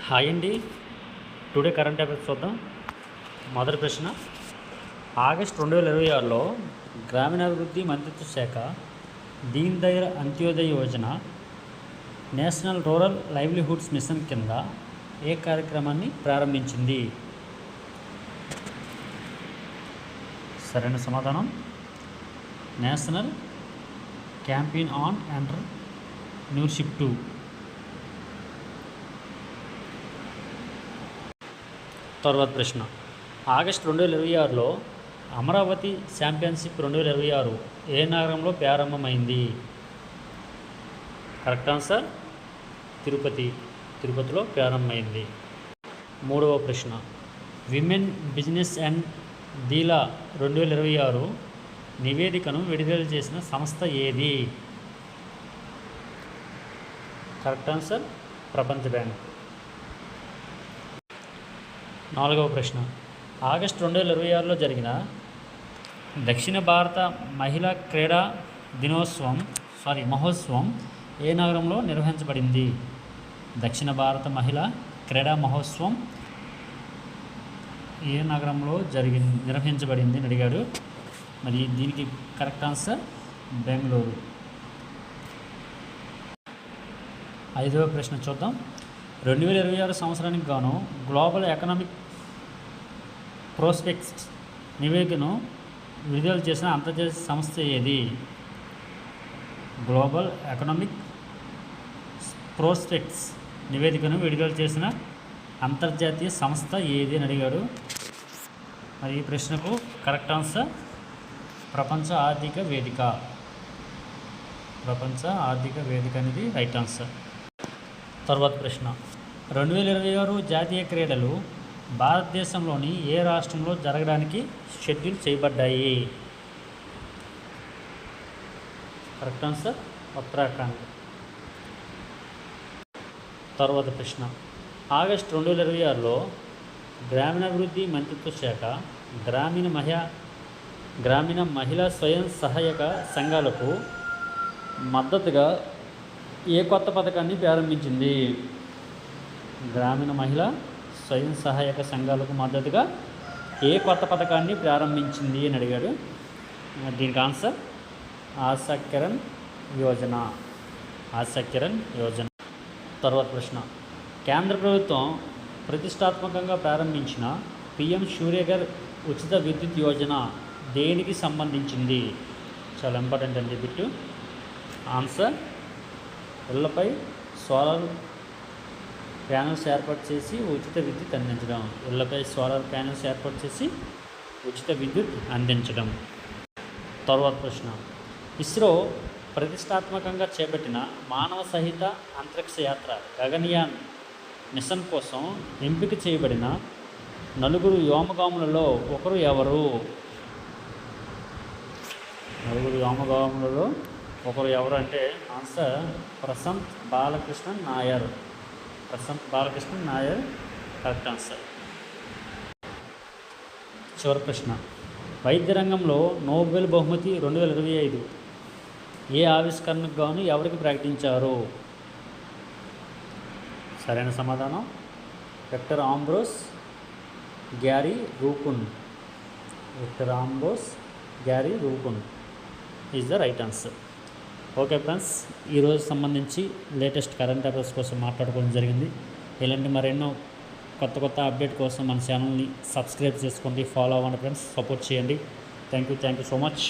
Hi అండి. Today current affairs చూద్దాం. మొదటి ప్రశ్న, ఆగస్టు 2026లో గ్రామీణాభివృద్ధి మంత్రిత్వ శాఖ Deen Dayal Antyodaya Yojana national rural livelihoods mission కింద ఏ కార్యక్రమాన్ని ప్రారంభించింది? సరైన సమాధానం నేషనల్ క్యాంపెయిన్ ఆన్ ఎంటర్‌ప్రెన్యూర్‌షిప్ 2. తర్వాత ప్రశ్న, ఆగస్టు 2026లో అమరావతి ఛాంపియన్షిప్ 2026 ఏ నగరంలో ప్రారంభమైంది? కరెక్ట్ ఆన్సర్ తిరుపతిలో ప్రారంభమైంది. మూడవ ప్రశ్న, విమెన్ బిజినెస్ అండ్ డీలా 2026 నివేదికను విడుదల చేసిన సంస్థ ఏది? కరెక్ట్ ఆన్సర్ ప్రపంచ బ్యాంక్. నాలుగవ ప్రశ్న, ఆగస్టు 2026లో జరిగిన దక్షిణ భారత మహిళా క్రీడా మహోత్సవం ఏ నగరంలో నిర్వహించబడింది? దక్షిణ భారత మహిళా క్రీడా మహోత్సవం ఏ నగరంలో నిర్వహించబడింది అని అడిగాడు. మరి దీనికి కరెక్ట్ ఆన్సర్ బెంగళూరు. ఐదవ ప్రశ్న చూద్దాం. 2026 సంవత్సరానికి గాను గ్లోబల్ ఎకనామిక్ ప్రోస్పెక్ట్స్ నివేదికను విడుదల చేసిన అంతర్జాతీయ సంస్థ ఏది? గ్లోబల్ ఎకనామిక్ ప్రోస్పెక్ట్స్ నివేదికను విడుదల చేసిన అంతర్జాతీయ సంస్థ ఏది అని అడిగాడు. మరి ఈ ప్రశ్నకు కరెక్ట్ ఆన్సర్ ప్రపంచ ఆర్థిక వేదిక. ప్రపంచ ఆర్థిక వేదిక అనేది రైట్ ఆన్సర్. తర్వాత ప్రశ్న, 2026 జాతీయ క్రీడలు భారతదేశంలోని ఏ రాష్ట్రంలో జరగడానికి షెడ్యూల్ చేయబడ్డాయి? Correct answer Uttarakhand. తర్వాత ప్రశ్న, ఆగస్టు 2026లో గ్రామీణాభివృద్ధి మంత్రిత్వ శాఖ గ్రామీణ మహిళా స్వయం సహాయక సంఘాలకు మద్దతుగా ఏ కొత్త పథకాన్ని ప్రారంభించింది? గ్రామీణ మహిళా స్వయం సహాయక సంఘాలకు మద్దతుగా ఏ కొత్త పథకాన్ని ప్రారంభించింది అని అడిగాడు. దీనికి ఆన్సర్ ఆశా కిరణ్ యోజన. తర్వాత ప్రశ్న, కేంద్ర ప్రభుత్వం ప్రతిష్టాత్మకంగా ప్రారంభించిన పిఎం సూర్యఘర్ ఉచిత విద్యుత్ యోజన దేనికి సంబంధించింది? చాలా ఇంపార్టెంట్ అండి బిట్టు. ఆన్సర్ ఇళ్లపై సోలార్ ప్యానెల్స్ ఏర్పాటు చేసి ఉచిత విద్యుత్ అందించడం. ఇళ్లపై సోలార్ ప్యానెల్స్ ఏర్పాటు చేసి ఉచిత విద్యుత్ అందించడం. తర్వాత ప్రశ్న, ఇస్రో ప్రతిష్టాత్మకంగా చేపట్టిన మానవ సహిత అంతరిక్ష యాత్ర గగన్యాన్ మిషన్ కోసం ఎంపిక చేయబడిన నలుగురు వ్యోమగాములలో ఒకరు ఎవరు? అంటే answer Prashanth Balakrishnan Nair. Correct answer. చివరి ప్రశ్న, వైద్య రంగంలో నోబెల్ బహుమతి 2025 ఏ ఆవిష్కరణకు గాను ఎవరికి ప్రకటించారు? సరైన సమాధానం Victor Ambros Gary Ruvkun is the right answer. Okay friends, ఈరోజు సంబంధించి లేటెస్ట్ కరెంట్ అఫైర్స్ కోసం మాట్లాడుకోవడం జరిగింది. ఇలాంటి మరెన్నో కొత్త అప్డేట్ కోసం మన ఛానల్ని సబ్స్క్రైబ్ చేసుకోండి, ఫాలో అవ్వండి ఫ్రెండ్స్, సపోర్ట్ చేయండి. Thank you so much.